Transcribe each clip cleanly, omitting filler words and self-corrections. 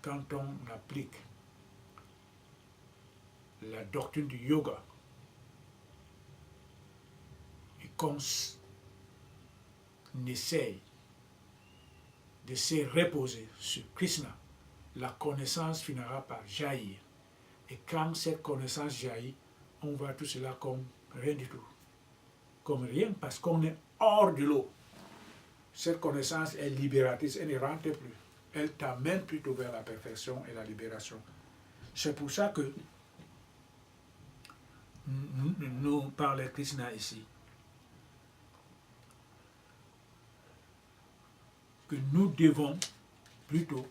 quand on applique la doctrine du yoga et qu'on essaye de se reposer sur Krishna, la connaissance finira par jaillir. Et quand cette connaissance jaillit, on voit tout cela comme rien du tout. Comme rien, parce qu'on est hors de l'eau. Cette connaissance est libératrice, elle ne rentre plus. Elle t'amène plutôt vers la perfection et la libération. C'est pour ça que nous parlons Krishna ici. Que nous devons plutôt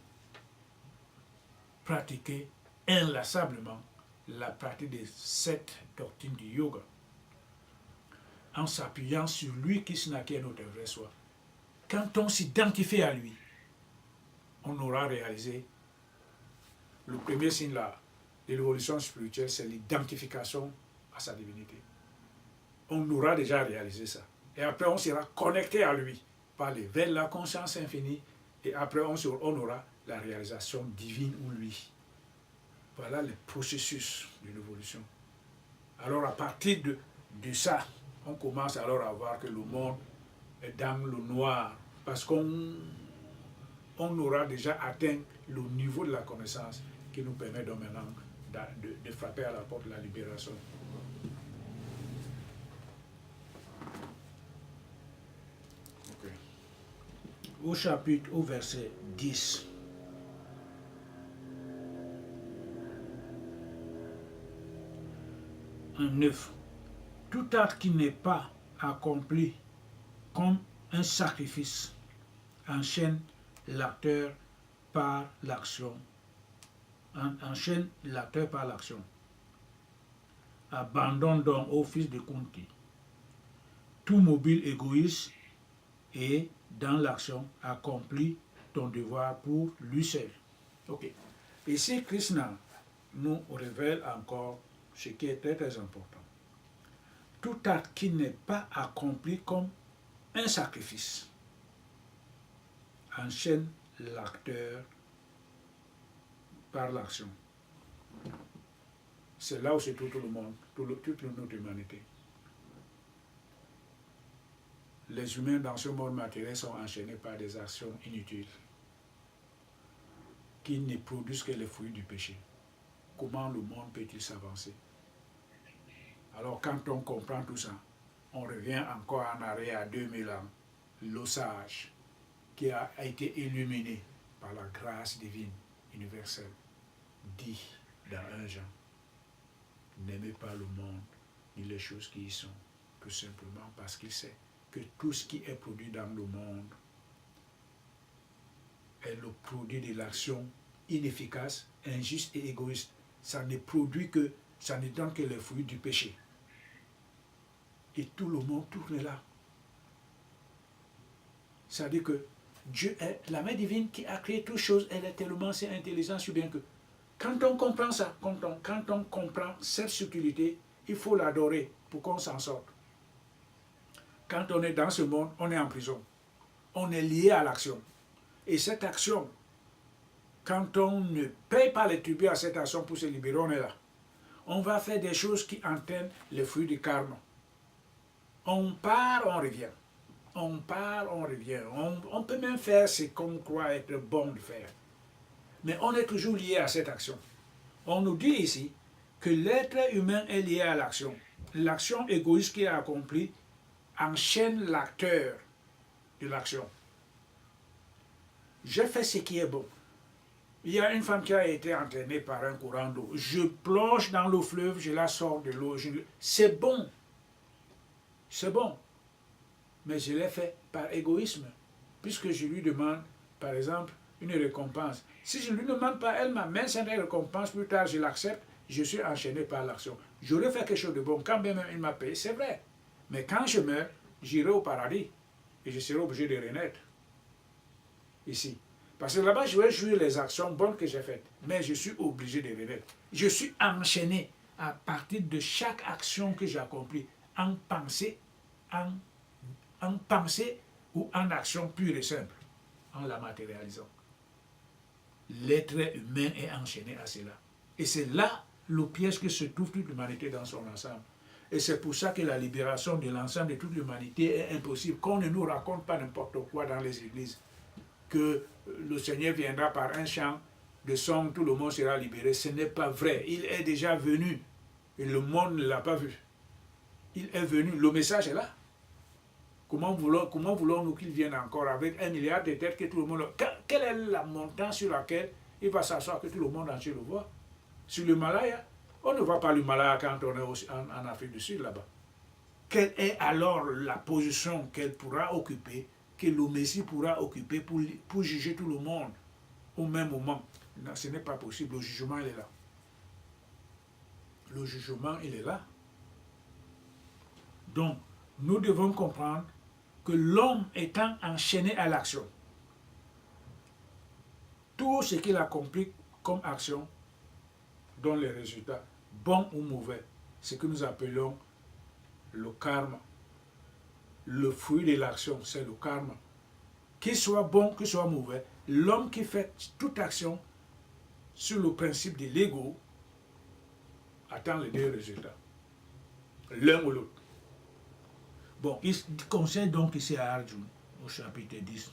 pratiquer inlassablement la pratique de cette doctrine du yoga en s'appuyant sur lui, Krishna, qui est notre vrai soi. Quand on s'identifie à lui, on aura réalisé le premier signe de l'évolution spirituelle, c'est l'identification à sa divinité. On aura déjà réalisé ça. Et après, on sera connecté à lui par les veines de la conscience infinie. Et après, on aura la réalisation divine ou lui. Voilà le processus de l'évolution. Alors, à partir de ça, on commence alors à voir que le monde est dans le noir. Parce qu'on aura déjà atteint le niveau de la connaissance qui nous permet donc maintenant de frapper à la porte de la libération. Okay. Au verset 10. En 9. Tout acte qui n'est pas accompli comme un sacrifice enchaîne l'acteur par l'action. Enchaîne l'acteur par l'action. Abandonne donc au fils de Kunti tout mobile égoïste et dans l'action accomplis ton devoir pour lui seul. Ok. Ici, Krishna nous révèle encore ce qui est très très important. Tout acte qui n'est pas accompli comme un sacrifice enchaîne l'acteur par l'action. C'est là où se trouve tout le monde, toute notre humanité. Les humains dans ce monde matériel sont enchaînés par des actions inutiles qui ne produisent que les fruits du péché. Comment le monde peut-il s'avancer? Alors quand on comprend tout ça, on revient encore en arrière à 2000 ans. L'osage qui a été illuminé par la grâce divine universelle dit dans 1 Jean, n'aimez pas le monde ni les choses qui y sont, que simplement parce qu'il sait que tout ce qui est produit dans le monde est le produit de l'action inefficace, injuste et égoïste. Ça ne produit que, ça ne donne que les fruits du péché. Et tout le monde tourne là. Ça dit que Dieu est la main divine qui a créé toutes choses, elle est tellement si intelligente, si bien que quand on comprend ça, quand on comprend cette subtilité, il faut l'adorer pour qu'on s'en sorte. Quand on est dans ce monde, on est en prison. On est lié à l'action. Et cette action, quand on ne paye pas les tribus à cette action pour se libérer, on est là. On va faire des choses qui entraînent les fruits du karma. On part, on revient. On part, on revient. On peut même faire ce qu'on croit être bon de faire. Mais on est toujours lié à cette action. On nous dit ici que l'être humain est lié à l'action. L'action égoïste qui est accomplie enchaîne l'acteur de l'action. Je fais ce qui est bon. Il y a une femme qui a été entraînée par un courant d'eau. Je plonge dans le fleuve, je la sors de l'eau. C'est bon. C'est bon. Mais je l'ai fait par égoïsme. Puisque je lui demande, par exemple, une récompense. Si je ne lui demande pas, elle m'amène cette récompense, plus tard je l'accepte, je suis enchaîné par l'action. J'aurais fait quelque chose de bon, quand même il m'a payé, c'est vrai. Mais quand je meurs, j'irai au paradis. Et je serai obligé de renaître. Ici. Parce que là-bas, je vais jouer les actions bonnes que j'ai faites. Mais je suis obligé de renaître. Je suis enchaîné à partir de chaque action que j'accomplis, en pensée ou en action pure et simple, en la matérialisant. l'être humain est enchaîné à cela. Et c'est là le piège que se trouve toute l'humanité dans son ensemble. Et c'est pour ça que la libération de l'ensemble de toute l'humanité est impossible. Qu'on ne nous raconte pas n'importe quoi dans les églises. Que le Seigneur viendra par un chant de son, tout le monde sera libéré. Ce n'est pas vrai. Il est déjà venu. Et le monde ne l'a pas vu. Il est venu. Le message est là. Comment voulons-nous qu'il vienne encore avec 1 milliard de têtes que tout le monde... Quelle est la montagne sur laquelle il va s'asseoir que tout le monde entier le voit? Sur l'Himalaya? On ne voit pas l'Himalaya quand on est en Afrique du Sud là-bas. Quelle est alors la position qu'elle pourra occuper, que le Messie pourra occuper pour juger tout le monde au même moment? Non, ce n'est pas possible. Le jugement, il est là. Le jugement, il est là. Donc, nous devons comprendre que l'homme étant enchaîné à l'action, tout ce qu'il accomplit comme action donne les résultats, bons ou mauvais, ce que nous appelons le karma. Le fruit de l'action, c'est le karma. Qu'il soit bon, qu'il soit mauvais, l'homme qui fait toute action sur le principe de l'ego attend les deux résultats, l'un ou l'autre. Bon, il conseille donc ici à Arjuna, au chapitre 10.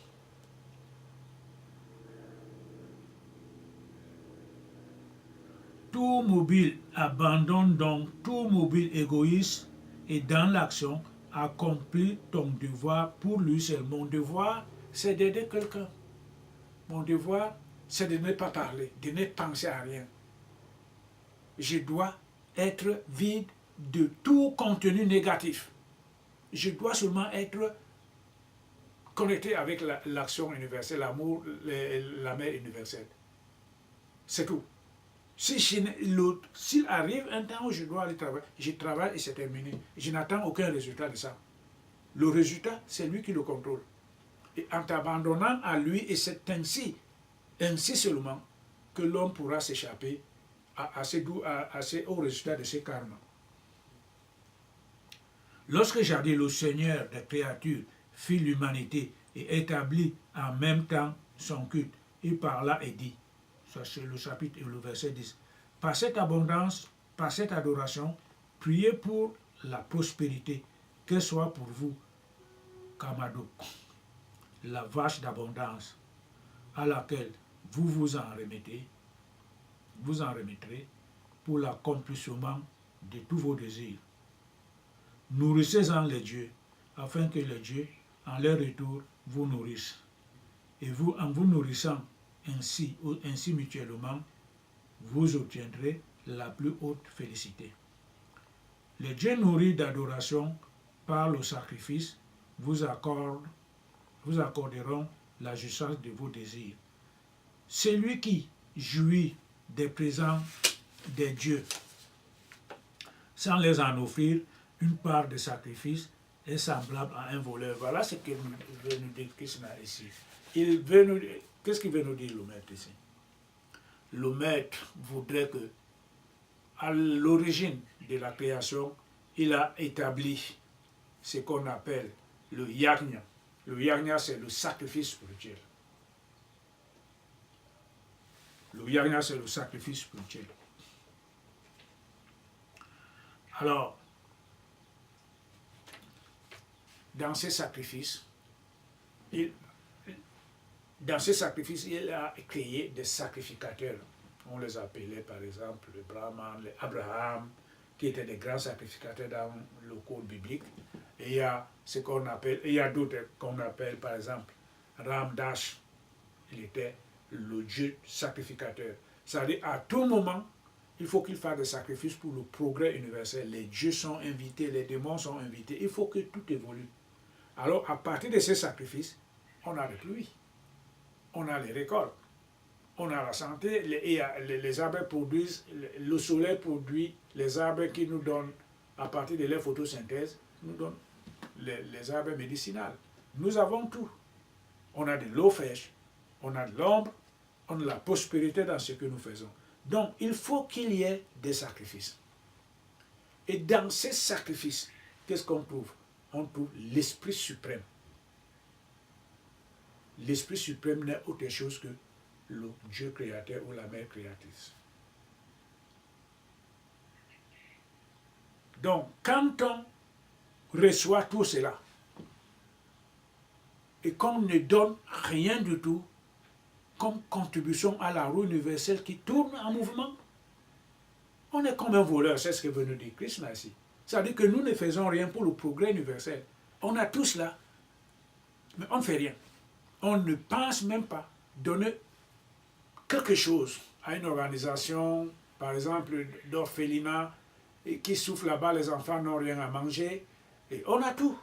Tout mobile abandonne donc tout mobile égoïste et dans l'action accomplis ton devoir pour lui seul. Mon devoir, c'est d'aider quelqu'un. Mon devoir, c'est de ne pas parler, de ne penser à rien. Je dois être vide de tout contenu négatif. Je dois seulement être connecté avec l'action universelle, l'amour, la mère universelle. C'est tout. S'il arrive un temps où je dois aller travailler, je travaille et c'est terminé. Je n'attends aucun résultat de ça. Le résultat, c'est lui qui le contrôle. Et en t'abandonnant à lui, et c'est ainsi seulement, que l'homme pourra s'échapper au résultat de ses karmas. Lorsque jadis le Seigneur des créatures fit l'humanité et établit en même temps son culte, il parla et dit, ça c'est le chapitre et le verset 10, par cette abondance, par cette adoration, priez pour la prospérité, qu'elle soit pour vous, Kamado, la vache d'abondance, à laquelle vous en remettrez pour l'accomplissement de tous vos désirs. Nourrissez-en les dieux, afin que les dieux, en leur retour, vous nourrissent. Et vous, en vous nourrissant ainsi mutuellement, vous obtiendrez la plus haute félicité. Les dieux nourris d'adoration par le sacrifice vous accorderont la jouissance de vos désirs. Celui qui jouit des présents des dieux sans les en offrir une part de sacrifice est semblable à un voleur. Voilà ce que veut nous dire Krishna ici. Qu'est-ce qu'il veut nous dire le maître ici? Le maître voudrait que, à l'origine de la création, il a établi ce qu'on appelle le yajna. Le yajna, c'est le sacrifice spirituel. Le yajna, c'est le sacrifice spirituel. Alors, dans ces sacrifices, il a créé des sacrificateurs. On les appelait par exemple le Brahman, les Abraham, qui étaient des grands sacrificateurs dans le code biblique. Et il y a d'autres qu'on appelle par exemple Ramdash. Il était le Dieu sacrificateur. C'est-à-dire à tout moment, il faut qu'il fasse des sacrifices pour le progrès universel. Les dieux sont invités, les démons sont invités. Il faut que tout évolue. Alors, à partir de ces sacrifices, on a les pluies, on a les récoltes, on a la santé, les arbres produisent, le soleil produit les arbres qui nous donnent, à partir de leur photosynthèse, nous donnent les arbres médicinaux. Nous avons tout. On a de l'eau fraîche, on a de l'ombre, on a de la prospérité dans ce que nous faisons. Donc, il faut qu'il y ait des sacrifices. Et dans ces sacrifices, qu'est-ce qu'on trouve? On trouve l'Esprit suprême. L'Esprit suprême n'est autre chose que le Dieu créateur ou la mère créatrice. Donc, quand on reçoit tout cela, et qu'on ne donne rien du tout comme contribution à la roue universelle qui tourne en mouvement, on est comme un voleur, c'est ce que veut nous dire Krishna ici. C'est-à-dire que nous ne faisons rien pour le progrès universel. On a tout cela, mais on ne fait rien. On ne pense même pas donner quelque chose à une organisation, par exemple d'orphelinat, qui souffre là-bas, les enfants n'ont rien à manger. Et on a tout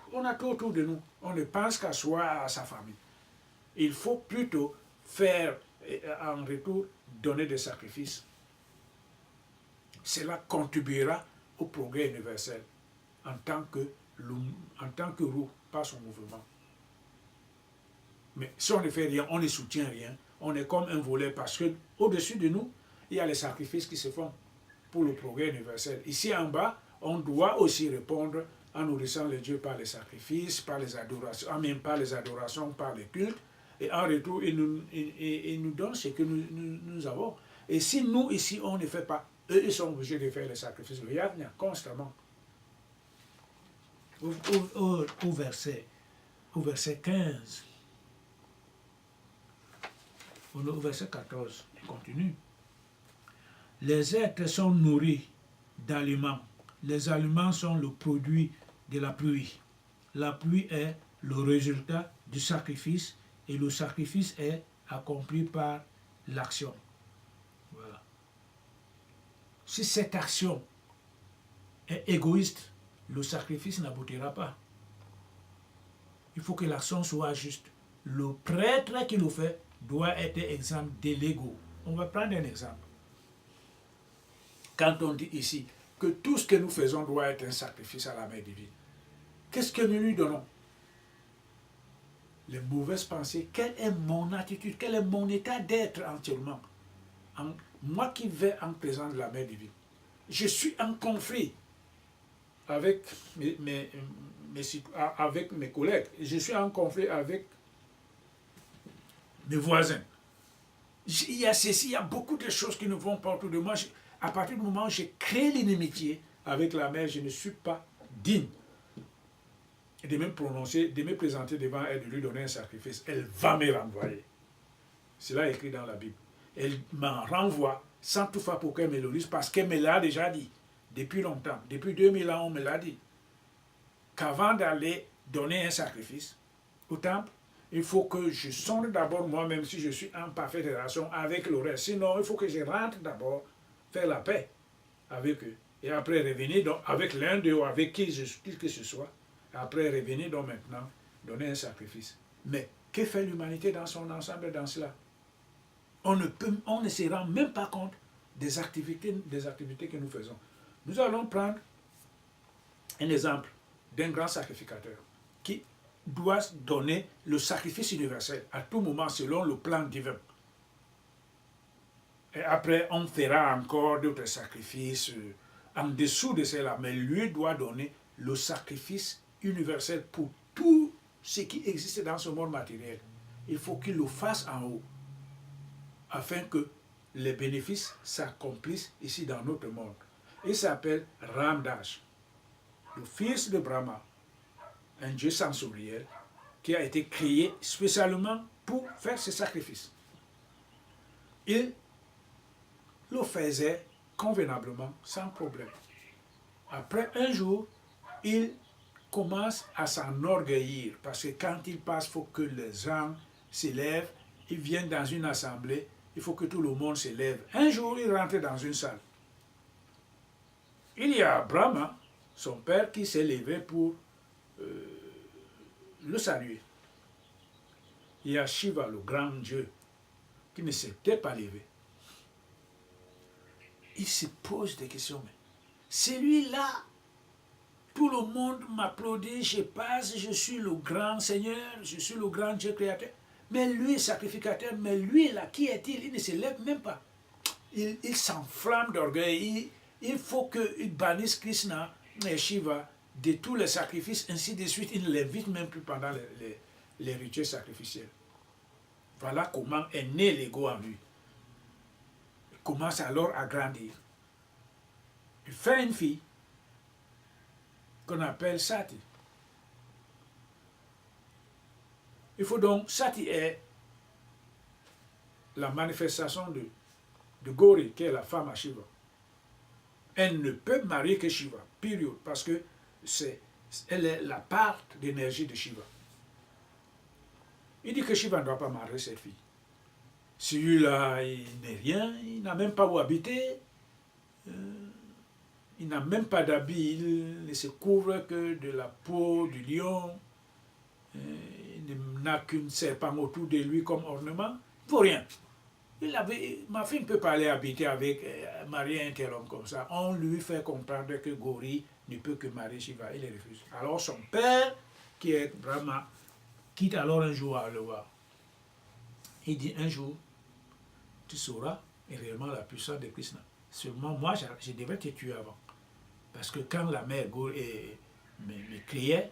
autour de nous. On ne pense qu'à soi, à sa famille. Il faut plutôt faire, en retour, donner des sacrifices. Cela contribuera au progrès universel en tant que roue par son mouvement. Mais si on ne fait rien, on ne soutient rien, on est comme un voleur parce qu'au-dessus de nous, il y a les sacrifices qui se font pour le progrès universel. Ici en bas, on doit aussi répondre en nourrissant les dieux par les sacrifices, par les adorations, même par les adorations, par les cultes, et en retour, il nous donne ce que nous avons. Et si nous, ici, on ne fait pas, eux, ils sont obligés de faire les sacrifices. Le yajna, constamment. Au verset 15, au verset 14, il continue. Les êtres sont nourris d'aliments. Les aliments sont le produit de la pluie. La pluie est le résultat du sacrifice et le sacrifice est accompli par l'action. Voilà. Si cette action est égoïste, le sacrifice n'aboutira pas. Il faut que l'action soit juste. Le prêtre qui le fait doit être exempt de l'ego. On va prendre un exemple. Quand on dit ici que tout ce que nous faisons doit être un sacrifice à la mère divine, qu'est-ce que nous lui donnons? Les mauvaises pensées. Quelle est mon attitude? Quel est mon état d'être entièrement? Moi qui vais en présence de la mère divine, je suis en conflit avec avec mes collègues, je suis en conflit avec mes voisins. Il y a ceci, il y a beaucoup de choses qui ne vont pas autour de moi. À partir du moment où j'ai créé l'inimitié avec la mère, je ne suis pas digne de me prononcer, de me présenter devant elle, de lui donner un sacrifice. Elle va me renvoyer. Cela est écrit dans la Bible. Elle m'en renvoie sans toutefois pour qu'elle me le dise, parce qu'elle me l'a déjà dit depuis longtemps. Depuis 2000 ans, on me l'a dit. Qu'avant d'aller donner un sacrifice au temple, il faut que je sonde d'abord moi-même si je suis en parfaite relation avec le reste. Sinon, il faut que je rentre d'abord faire la paix avec eux. Et après revenir donc, avec l'un d'eux ou avec qui que ce soit. Après revenir donc maintenant donner un sacrifice. Mais que fait l'humanité dans son ensemble dans cela? On ne se rend même pas compte des activités que nous faisons. Nous allons prendre un exemple d'un grand sacrificateur qui doit donner le sacrifice universel à tout moment selon le plan divin. Et après, on fera encore d'autres sacrifices en dessous de cela, mais lui doit donner le sacrifice universel pour tout ce qui existe dans ce monde matériel. Il faut qu'il le fasse en haut, afin que les bénéfices s'accomplissent ici dans notre monde. Il s'appelle Ramdas, le fils de Brahma, un dieu sensoriel qui a été créé spécialement pour faire ce sacrifice. Il le faisait convenablement, sans problème. Après un jour, il commence à s'enorgueillir, parce que quand il passe, il faut que les gens s'élèvent, ils viennent dans une assemblée, il faut que tout le monde s'élève. Un jour, il rentre dans une salle. Il y a Brahma, son père, qui s'est levé pour le saluer. Il y a Shiva, le grand Dieu, qui ne s'était pas levé. Il se pose des questions. Mais celui-là, tout le monde m'applaudit, je passe, je suis le grand Seigneur, je suis le grand Dieu créateur. Mais lui, sacrificateur, mais lui là, qui est-il? Il ne se lève même pas. Il s'enflamme d'orgueil. Il faut qu'il bannisse Krishna et Shiva de tous les sacrifices, ainsi de suite. Il ne l'invite même plus pendant les rituels sacrificiels. Voilà comment est né l'ego en lui. Il commence alors à grandir. Il fait une fille qu'on appelle Sati. Il faut donc, Sati est la manifestation de Gauri, qui est la femme à Shiva. Elle ne peut marier que Shiva, période, parce que elle est la part d'énergie de Shiva. Il dit que Shiva ne doit pas marier cette fille. Celui-là, il n'est rien, il n'a même pas où habiter, il n'a même pas d'habit, il ne se couvre que de la peau du lion, il n'a qu'une serpent autour de lui comme ornement, pour rien. Ma fille ne peut pas aller habiter avec, marier un tel homme comme ça. On lui fait comprendre que Gauri ne peut que marier Shiva, il refuse. Alors son père, qui est Brahma, quitte alors un jour à le voir. Il dit un jour, tu sauras réellement la puissance de Krishna. Seulement moi, je devais te tuer avant. Parce que quand la mère me criait,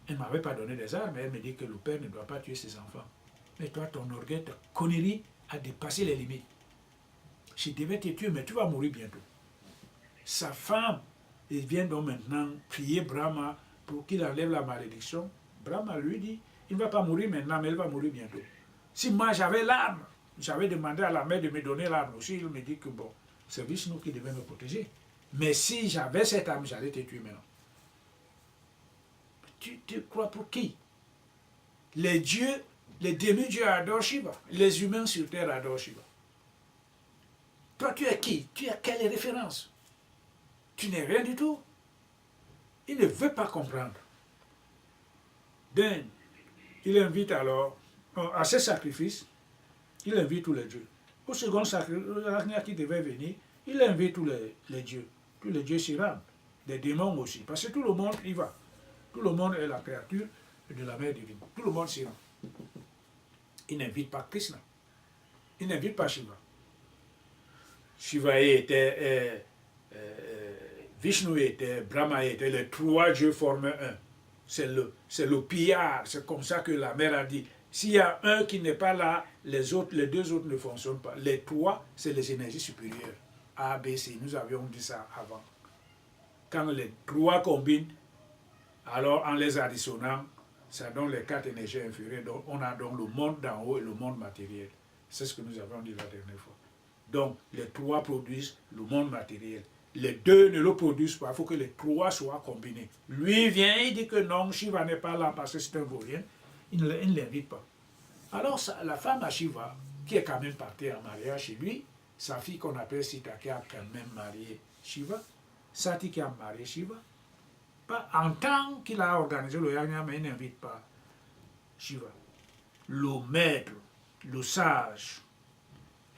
elle ne m'avait pas donné des armes, elle me dit que le père ne doit pas tuer ses enfants. Mais toi, ton orgueil, ta connerie a dépassé les limites. Je devais te tuer, mais tu vas mourir bientôt. Sa femme, elle vient donc maintenant prier Brahma pour qu'il enlève la malédiction. Brahma lui dit, il ne va pas mourir maintenant, mais il va mourir bientôt. Si moi j'avais l'arme, j'avais demandé à la mère de me donner l'arme aussi, il me dit que bon, c'est Vishnu qui devait me protéger. Mais si j'avais cette arme, j'allais te tuer maintenant. Tu te crois pour qui? Les dieux, les demi-dieux adorent Shiva. Les humains sur terre adorent Shiva. Toi, tu es qui? Tu as quelle référence? Tu n'es rien du tout. Il ne veut pas comprendre. Donc, il invite alors, à ce sacrifice, il invite tous les dieux. Au second sacrifice qui devait venir, il invite tous les dieux. Tous les dieux s'y rendent. Des démons aussi. Parce que tout le monde y va. Tout le monde est la créature de la mère divine. Tout le monde s'y rend. Il n'invite pas Krishna. Il n'invite pas Shiva. Shiva était, Vishnu était, Brahma était, les trois dieux forment un. C'est le pillard. C'est comme ça que la mère a dit. S'il y a un qui n'est pas là, les deux autres ne fonctionnent pas. Les trois, c'est les énergies supérieures. A, B, C. Nous avions dit ça avant. Quand les trois combinent, alors en les additionnant, ça donne les quatre énergies inférieures. Donc on a donc le monde d'en haut et le monde matériel. C'est ce que nous avons dit la dernière fois. Donc les trois produisent le monde matériel. Les deux ne le produisent pas, il faut que les trois soient combinés. Lui vient, il dit que non, Shiva n'est pas là parce que c'est un vaurien. Il ne l'invite pas. Alors la femme à Shiva, qui est quand même partie en mariage chez lui, sa fille qu'on appelle Sita, qui a quand même marié Shiva, Sati qui a marié Shiva, pas en tant qu'il a organisé le yagna, mais il n'invite pas Shiva. Le maître, le sage,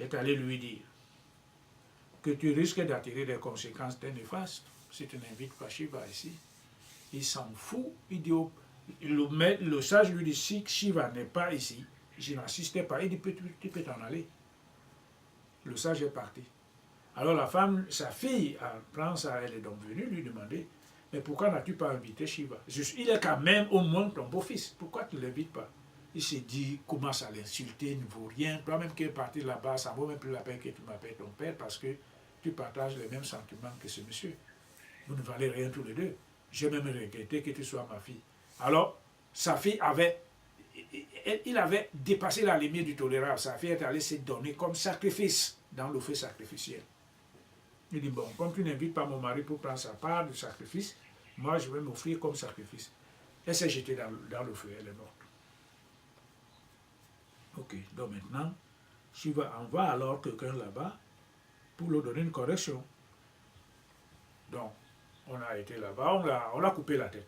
est allé lui dire que tu risques d'attirer des conséquences très néfastes si tu n'invites pas Shiva ici. Il s'en fout. Il dit le sage lui dit, si Shiva n'est pas ici, je n'insistais pas. Il dit, tu peux t'en aller. Le sage est parti. Alors la femme, sa fille, prend ça, elle est donc venue lui demander, mais pourquoi n'as-tu pas invité Shiva? Il est quand même au moins ton beau-fils. Pourquoi tu ne l'invites pas? Il s'est dit, commence à l'insulter, il ne vaut rien. Toi-même qui es parti là-bas, ça ne vaut même plus la peine que tu m'appelles ton père parce que tu partages les mêmes sentiments que ce monsieur. Vous ne valez rien tous les deux. J'ai même regretté que tu sois ma fille. Alors, sa fille il avait dépassé la limite du tolérable. Sa fille est allée se donner comme sacrifice dans le feu sacrificiel. Il dit, bon, comme tu n'invites pas mon mari pour prendre sa part du sacrifice, moi je vais m'offrir comme sacrifice. Elle s'est jetée dans le feu, elle est morte. Ok, donc maintenant, Shiva envoie alors quelqu'un là-bas pour lui donner une correction. Donc, on a été là-bas, on l'a coupé la tête.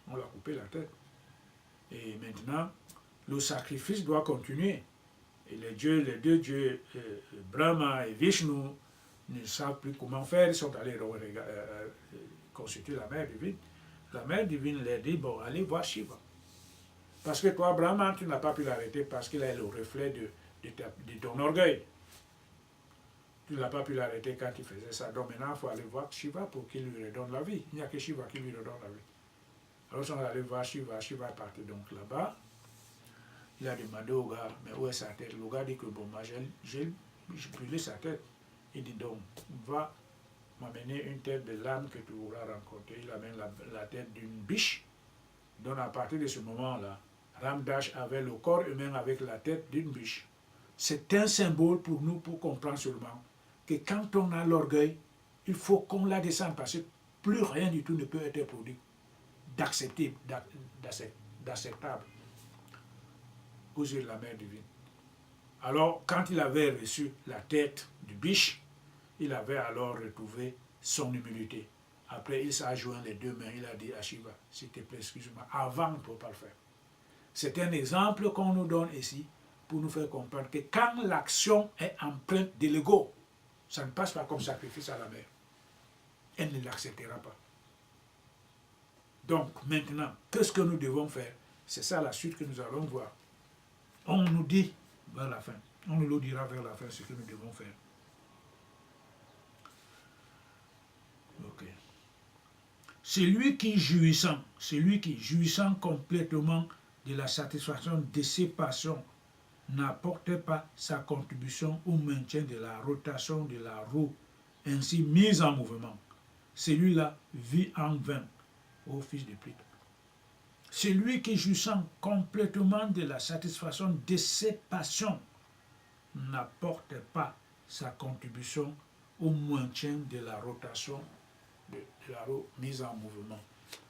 On l'a coupé la tête. Et maintenant, le sacrifice doit continuer. Et les deux dieux, Brahma et Vishnu, ne savent plus comment faire. Ils sont allés consulter la mère divine. La mère divine leur dit, bon, allez voir Shiva. Parce que toi, Brahma, tu n'as pas pu l'arrêter parce qu'il est le reflet de ton orgueil. Tu n'as pas pu l'arrêter quand il faisait ça. Donc maintenant, il faut aller voir Shiva pour qu'il lui redonne la vie. Il n'y a que Shiva qui lui redonne la vie. Alors, ils sont allés voir Shiva. Shiva est parti donc là-bas. Il a demandé au gars, mais où est sa tête? Le gars dit que bon, moi j'ai brûlé sa tête. Il dit donc, va m'amener une tête de l'âme que tu auras rencontrée. Il amène la tête d'une biche. Donc à partir de ce moment-là, Ram Dass avait le corps humain avec la tête d'une biche. C'est un symbole pour nous pour comprendre seulement que quand on a l'orgueil, il faut qu'on la descende parce que plus rien du tout ne peut être produit d'acceptable aux yeux de la mère divine. Alors, quand il avait reçu la tête du biche, il avait alors retrouvé son humilité. Après, il s'est joint les deux mains, il a dit à Shiva, s'il te plaît, excuse-moi, avant, on ne peut pas le faire. C'est un exemple qu'on nous donne ici pour nous faire comprendre que quand l'action est empreinte de l'ego, ça ne passe pas comme sacrifice à la mère. Elle ne l'acceptera pas. Donc, maintenant, qu'est-ce que nous devons faire? C'est ça la suite que nous allons voir. On nous dit vers la fin, on nous le dira vers la fin ce que nous devons faire. Ok. Celui qui jouissant complètement de la satisfaction de ses passions n'apporte pas sa contribution au maintien de la rotation de la roue ainsi mise en mouvement. Celui-là vit en vain, ô fils de Pluton. Celui qui jouissant complètement de la satisfaction de ses passions n'apporte pas sa contribution au maintien de la rotation de la roue mise en mouvement.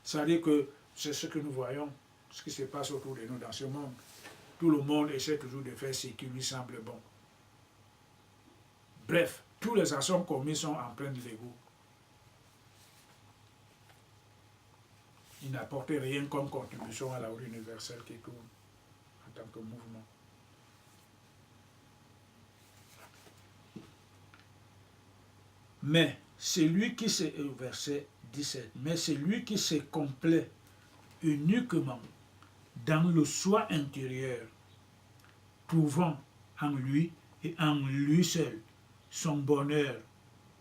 C'est-à-dire que c'est ce que nous voyons, ce qui se passe autour de nous dans ce monde. Tout le monde essaie toujours de faire ce qui lui semble bon. Bref, toutes les actions commises sont empreintes de l'ego. Il n'apporte rien comme contribution à la roue universelle qui tourne en tant que mouvement. Mais celui qui se, verset 17, mais celui qui se complaît uniquement dans le soi intérieur, trouvant en lui et en lui seul son bonheur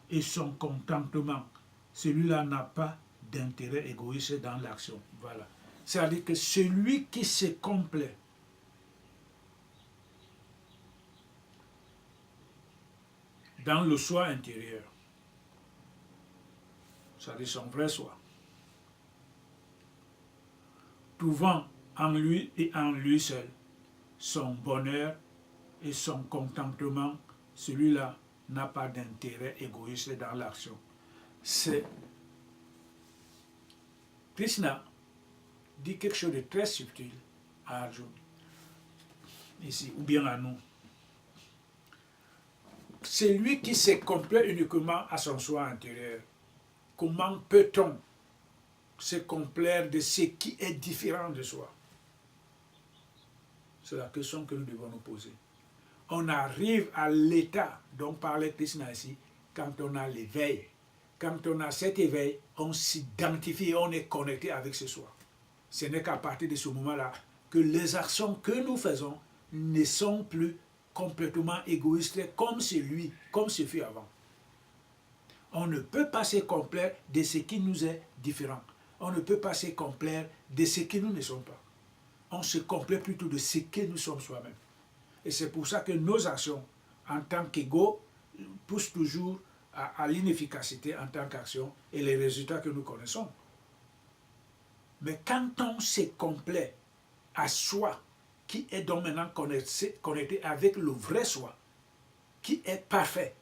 et son contentement, celui-là n'a pas d'intérêt égoïste dans l'action. Voilà. C'est-à-dire que celui qui se complaît dans le soi intérieur, c'est-à-dire son vrai soi, trouvant en lui et en lui seul son bonheur et son contentement, celui-là n'a pas d'intérêt égoïste dans l'action. C'est Krishna dit quelque chose de très subtil à Arjuna, ici, ou bien à nous. C'est lui qui se complaît uniquement à son soi intérieur. Comment peut-on se complaire de ce qui est différent de soi? C'est la question que nous devons nous poser. On arrive à l'état dont parlait Krishna ici, quand on a l'éveil. Quand on a cet éveil, on s'identifie, on est connecté avec ce soi. Ce n'est qu'à partir de ce moment-là que les actions que nous faisons ne sont plus complètement égoïstes comme ce fut avant. On ne peut pas se complaire de ce qui nous est différent. On ne peut pas se complaire de ce que nous ne sommes pas. On se complaît plutôt de ce que nous sommes soi-même. Et c'est pour ça que nos actions, en tant qu'ego, poussent toujours à l'inefficacité en tant qu'action et les résultats que nous connaissons. Mais quand on se complaît à soi, qui est donc maintenant connecté avec le vrai soi, qui est parfait,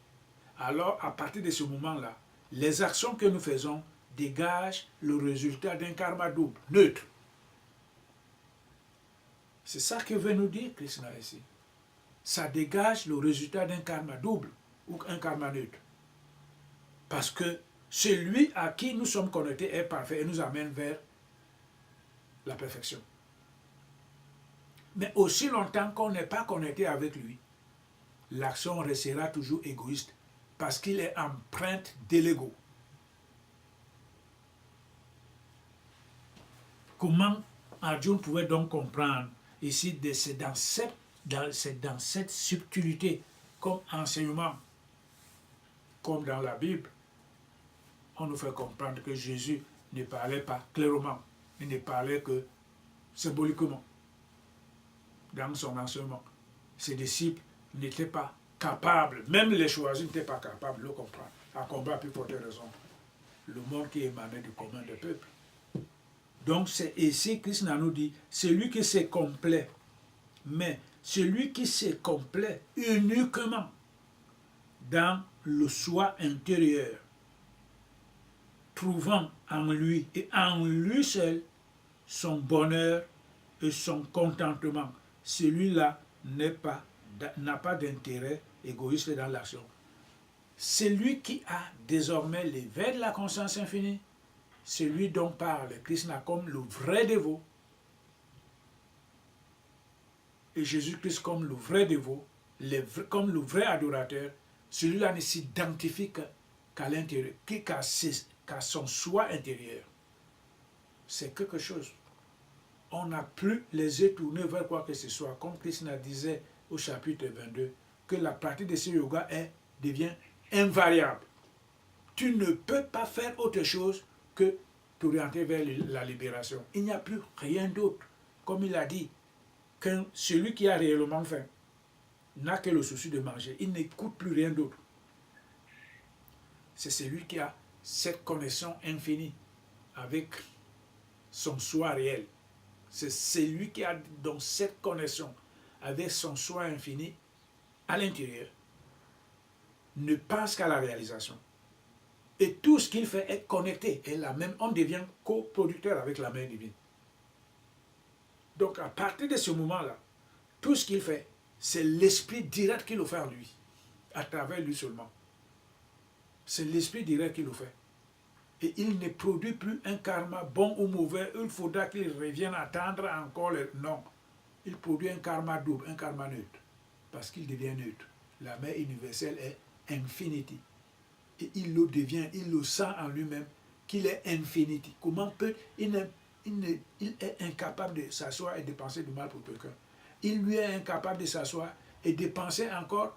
alors à partir de ce moment-là, les actions que nous faisons dégagent le résultat d'un karma double, neutre. C'est ça que veut nous dire Krishna ici. Ça dégage le résultat d'un karma double ou un karma neutre. Parce que celui à qui nous sommes connectés est parfait et nous amène vers la perfection. Mais aussi longtemps qu'on n'est pas connecté avec lui, l'action restera toujours égoïste parce qu'il est empreinte de l'ego. Comment Arjuna pouvait donc comprendre ici, c'est dans cette subtilité comme enseignement, comme dans la Bible, on nous fait comprendre que Jésus ne parlait pas clairement, il ne parlait que symboliquement. dans son enseignement. Ses disciples n'étaient pas capables, même les choisis n'étaient pas capables de le comprendre. À combat plus forte raison, le monde qui émanait du commun des peuples. Donc c'est ici Christ nous dit, celui qui s'est complet, mais celui qui s'est complet uniquement dans le soi intérieur, trouvant en lui et en lui seul son bonheur et son contentement, celui-là n'a pas d'intérêt égoïste dans l'action. Celui qui a désormais l'éveil de la conscience infinie, celui dont parle Krishna comme le vrai dévot, et Jésus-Christ comme le vrai dévot, comme le vrai adorateur, celui-là ne s'identifie qu'à l'intérieur, qu'à son soi intérieur. C'est quelque chose. On n'a plus les yeux tournés vers quoi que ce soit, comme Krishna disait au chapitre 22, que la pratique de ce yoga devient invariable. Tu ne peux pas faire autre chose que t'orienter vers la libération. Il n'y a plus rien d'autre. Comme il a dit, que celui qui a réellement faim n'a que le souci de manger. Il n'écoute plus rien d'autre. C'est celui qui a cette connexion infinie avec son soi réel. C'est celui qui a donc cette connexion avec son soi infini à l'intérieur, ne pense qu'à la réalisation. Et tout ce qu'il fait est connecté. Et là même, on devient coproducteur avec la main divine. Donc à partir de ce moment-là, tout ce qu'il fait, c'est l'esprit direct qui le fait en lui, à travers lui seulement. C'est l'esprit direct qui le fait. Et il ne produit plus un karma bon ou mauvais, il faudra qu'il revienne attendre encore. Non, il produit un karma double, un karma neutre, parce qu'il devient neutre. La main universelle est infinity. Et il le devient, il le sent en lui-même qu'il est infinity. Comment il est incapable de s'asseoir et de penser du mal pour quelqu'un. Il lui est incapable de s'asseoir et de penser encore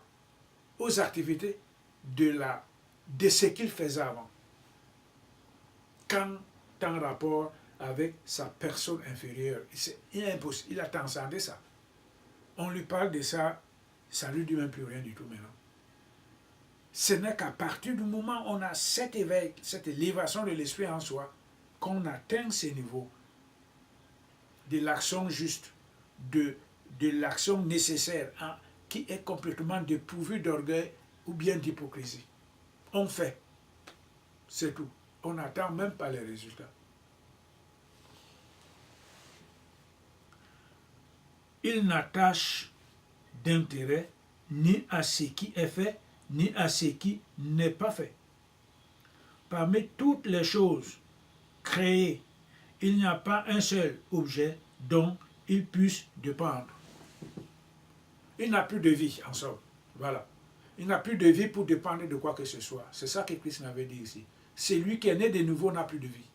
aux activités de ce qu'il faisait avant. Quand en rapport avec sa personne inférieure, c'est impossible, il a transcendé ça. On lui parle de ça, ça ne lui dit même plus rien du tout maintenant. Ce n'est qu'à partir du moment où on a cet éveil, cette élévation de l'esprit en soi, qu'on atteint ces niveaux de l'action juste, de l'action nécessaire, hein, qui est complètement dépourvue d'orgueil ou bien d'hypocrisie. On fait, c'est tout. On n'attend même pas les résultats. Il n'attache d'intérêt ni à ce qui est fait, ni à ce qui n'est pas fait. Parmi toutes les choses créées, il n'y a pas un seul objet dont il puisse dépendre. Il n'a plus de vie, en somme. Voilà. Il n'a plus de vie pour dépendre de quoi que ce soit. C'est ça que Christ avait dit ici. Celui qui est né de nouveau n'a plus de vie.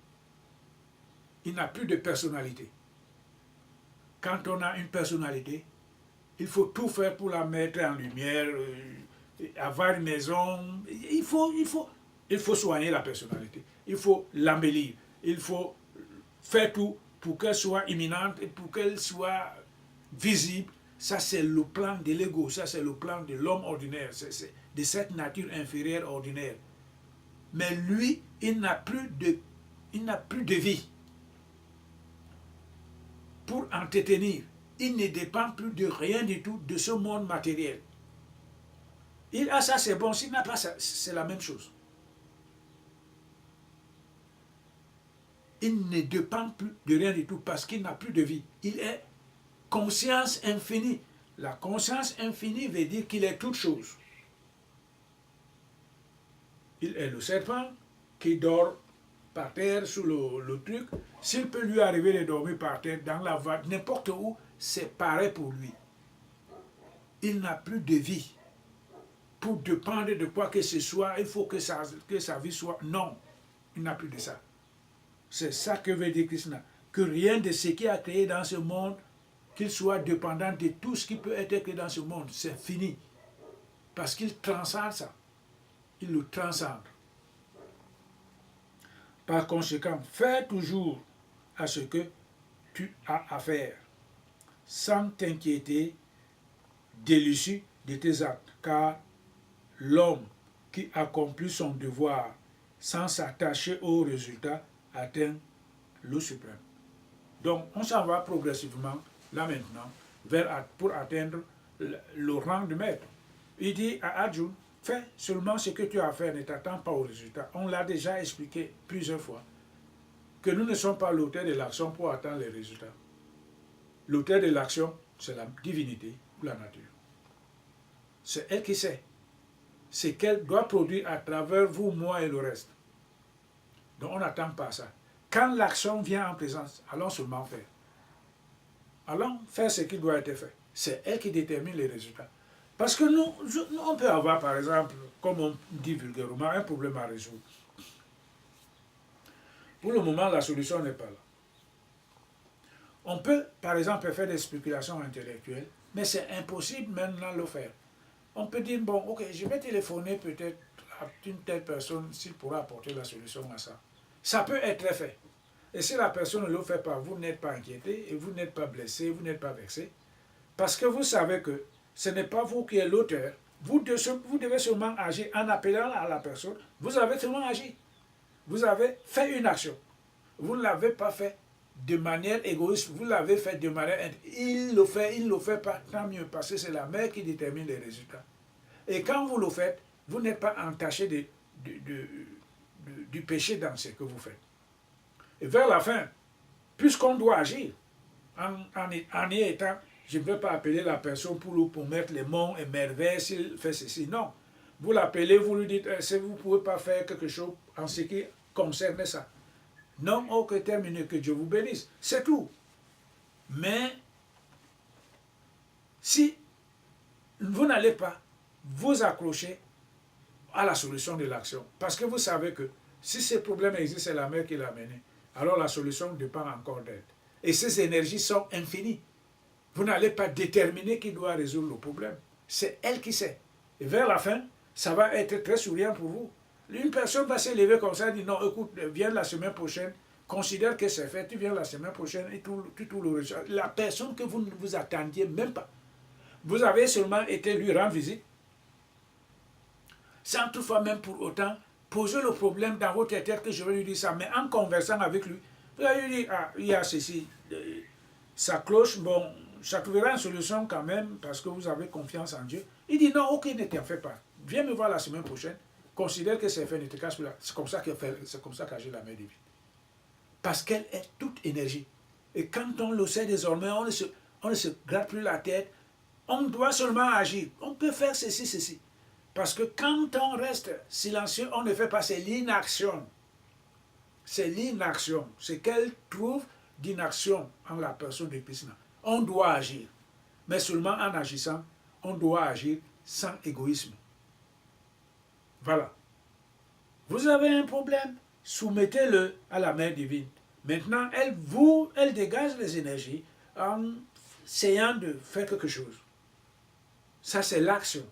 Il n'a plus de personnalité. Quand on a une personnalité, il faut tout faire pour la mettre en lumière, avoir une maison. Il faut soigner la personnalité. Il faut l'embellir. Il faut faire tout pour qu'elle soit imminente et pour qu'elle soit visible. Ça, c'est le plan de l'ego. Ça, c'est le plan de l'homme ordinaire. C'est de cette nature inférieure ordinaire. Mais lui, il n'a plus de vie pour entretenir. Il ne dépend plus de rien du tout de ce monde matériel. Il a ça, c'est bon. S'il n'a pas ça, c'est la même chose. Il ne dépend plus de rien du tout parce qu'il n'a plus de vie. Il est conscience infinie. La conscience infinie veut dire qu'il est toute chose. Il est le serpent qui dort par terre sous le truc. S'il peut lui arriver de dormir par terre, dans la voie, n'importe où, c'est pareil pour lui. Il n'a plus de vie. Pour dépendre de quoi que ce soit, il faut que sa vie soit... Non, il n'a plus de ça. C'est ça que veut dire Krishna. Que rien de ce qui a créé dans ce monde, qu'il soit dépendant de tout ce qui peut être créé dans ce monde, c'est fini. Parce qu'il transcende ça. Il le transcende. Par conséquent, fais toujours à ce que tu as à faire. sans t'inquiéter de l'issue de tes actes, car l'homme qui accomplit son devoir sans s'attacher au résultat atteint le suprême. Donc, on s'en va progressivement, là maintenant, pour atteindre le rang de maître. Il dit à Arjuna, fais seulement ce que tu as à faire, ne t'attends pas au résultat. On l'a déjà expliqué plusieurs fois, que nous ne sommes pas l'auteur de l'action pour atteindre les résultats. L'auteur de l'action, c'est la divinité ou la nature. C'est elle qui sait ce qu'elle doit produire à travers vous, moi et le reste. Donc on n'attend pas ça. Quand l'action vient en présence, allons seulement faire. Allons faire ce qui doit être fait. C'est elle qui détermine les résultats. Parce que nous, on peut avoir, par exemple, comme on dit vulgairement, un problème à résoudre. Pour le moment, la solution n'est pas là. On peut, par exemple, faire des spéculations intellectuelles, mais c'est impossible maintenant de le faire. On peut dire, bon, ok, je vais téléphoner peut-être à une telle personne s'il pourra apporter la solution à ça. Ça peut être fait. Et si la personne ne le fait pas, vous n'êtes pas inquiété et vous n'êtes pas blessé, vous n'êtes pas vexé. Parce que vous savez que ce n'est pas vous qui êtes l'auteur. Vous devez seulement agir en appelant à la personne. Vous avez seulement agi. Vous avez fait une action. Vous ne l'avez pas fait de manière égoïste. Vous l'avez fait de manière... Il le fait pas, tant mieux, parce que c'est la mère qui détermine les résultats. Et quand vous le faites, vous n'êtes pas entaché du péché dans ce que vous faites. Et vers la fin, puisqu'on doit agir, en y étant, je ne vais pas appeler la personne pour mettre les monts et merveilles s'il fait ceci. Non. Vous l'appelez, vous lui dites, si vous ne pouvez pas faire quelque chose en ce qui concerne ça. Non, ok, terminé, que Dieu vous bénisse. C'est tout. Mais, si vous n'allez pas vous accrocher à la solution de l'action, parce que vous savez que si ce problème existe, c'est la mère qui l'a mené, alors la solution dépend encore d'elle. Et ces énergies sont infinies. Vous n'allez pas déterminer qui doit résoudre le problème. C'est elle qui sait. Et vers la fin, ça va être très souriant pour vous. Une personne va se lever comme ça et dire, non, écoute, viens la semaine prochaine, considère que c'est fait, tu viens la semaine prochaine et tout le résultat. La personne que vous ne vous attendiez même pas. Vous avez seulement été lui rendre visite, sans toutefois même pour autant poser le problème dans votre tête que je vais lui dire ça, mais en conversant avec lui, vous allez lui dire, ah, il y a ceci, ça cloche, bon, ça trouvera une solution quand même, parce que vous avez confiance en Dieu. Il dit, non, ok, ne t'en fais pas, viens me voir la semaine prochaine, considère que c'est fait, ne te casse plus là. C'est comme ça qu'agit la mère divine. Parce qu'elle est toute énergie. Et quand on le sait désormais, on ne se gratte plus la tête, on doit seulement agir. On peut faire ceci, ceci. Parce que quand on reste silencieux, on ne fait pas, c'est l'inaction. C'est l'inaction. C'est qu'elle trouve d'inaction en la personne de Krishna. On doit agir. Mais seulement en agissant, on doit agir sans égoïsme. Voilà. Vous avez un problème, soumettez-le à la mère divine. Maintenant, elle dégage les énergies en essayant de faire quelque chose. Ça, c'est l'action.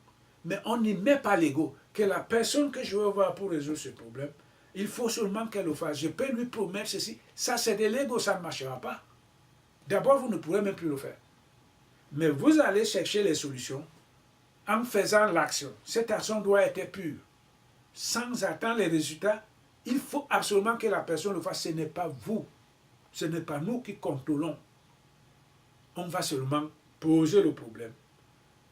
Mais on n'y met pas l'ego. Que la personne que je veux voir pour résoudre ce problème, il faut seulement qu'elle le fasse. Je peux lui promettre ceci. Ça, c'est de l'ego, ça ne marchera pas. D'abord, vous ne pourrez même plus le faire. Mais vous allez chercher les solutions en faisant l'action. Cette action doit être pure. Sans attendre les résultats, il faut absolument que la personne le fasse. Ce n'est pas vous. Ce n'est pas nous qui contrôlons. On va seulement poser le problème.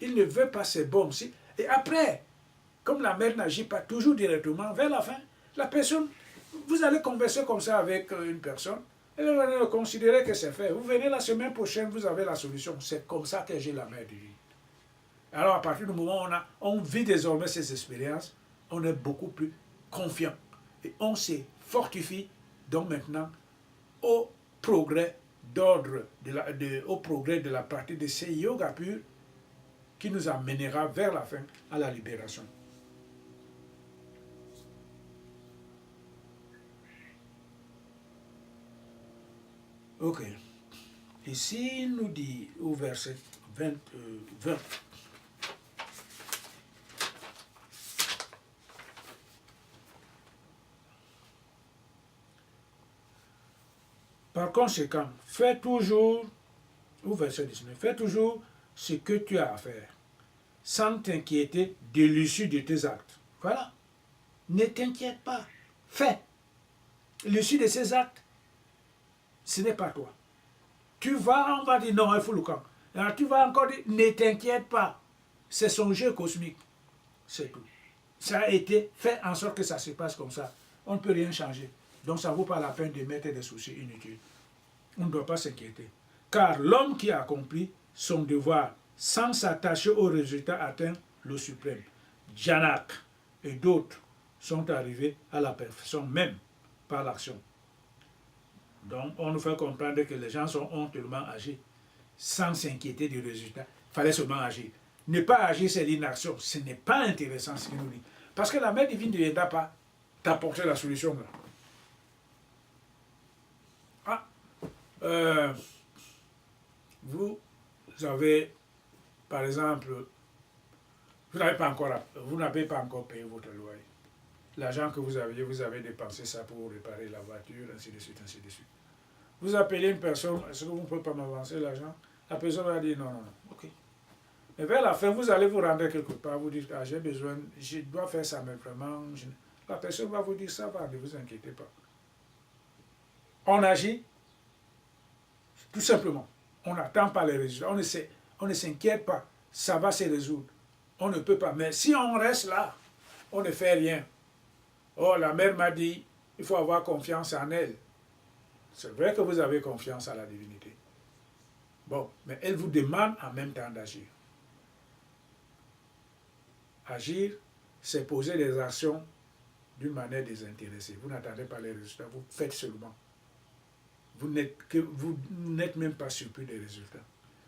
Il ne veut pas, c'est bon aussi. Et après, comme la mère n'agit pas toujours directement, vers la fin, la personne, vous allez converser comme ça avec une personne, elle va considérer que c'est fait. Vous venez la semaine prochaine, vous avez la solution. C'est comme ça que j'ai la mère divine. Alors à partir du moment où on vit désormais ces expériences, on est beaucoup plus confiant. Et on se fortifie donc maintenant au progrès au progrès de la pratique de ces yoga purs qui nous amènera vers la fin à la libération. Ok. Ici, il nous dit au verset 20. Par conséquent, fais toujours Ou verset 19. Fais toujours ce que tu as à faire, sans t'inquiéter de l'issue de tes actes. Voilà. Ne t'inquiète pas. Fais. L'issue de ces actes, ce n'est pas toi. Tu vas, on va dire non, il faut le camp. Alors tu vas encore dire, ne t'inquiète pas. C'est son jeu cosmique. C'est tout. Ça a été fait en sorte que ça se passe comme ça. On ne peut rien changer. Donc ça ne vaut pas la peine de mettre des soucis inutiles. On ne doit pas s'inquiéter. Car l'homme qui a accompli son devoir sans s'attacher au résultat atteint le suprême. Janak et d'autres sont arrivés à la perfection même par l'action. Donc on nous fait comprendre que les gens sont honteusement âgés sans s'inquiéter du résultat. Il fallait seulement agir. Ne pas agir, c'est l'inaction. Ce n'est pas intéressant ce qu'il nous dit. Parce que la main divine ne viendra pas t'apporter la solution là. Vous avez, par exemple, vous n'avez pas encore payé votre loyer. L'argent que vous avez dépensé ça pour réparer la voiture, ainsi de suite, ainsi de suite. Vous appelez une personne, est-ce que vous ne pouvez pas m'avancer l'argent? La personne va dire non, non, non, ok. Mais vers la fin, vous allez vous rendre quelque part, vous dites, ah, j'ai besoin, je dois faire ça, mais vraiment, la personne va vous dire, ça va, ne vous inquiétez pas. On agit, tout simplement. On n'attend pas les résultats, on ne s'inquiète pas, ça va se résoudre. On ne peut pas, mais si on reste là, on ne fait rien. Oh, la mère m'a dit, il faut avoir confiance en elle. C'est vrai que vous avez confiance en la divinité. Bon, mais elle vous demande en même temps d'agir. Agir, c'est poser des actions d'une manière désintéressée. Vous n'attendez pas les résultats, vous faites seulement. Vous n'êtes même pas surpris des résultats.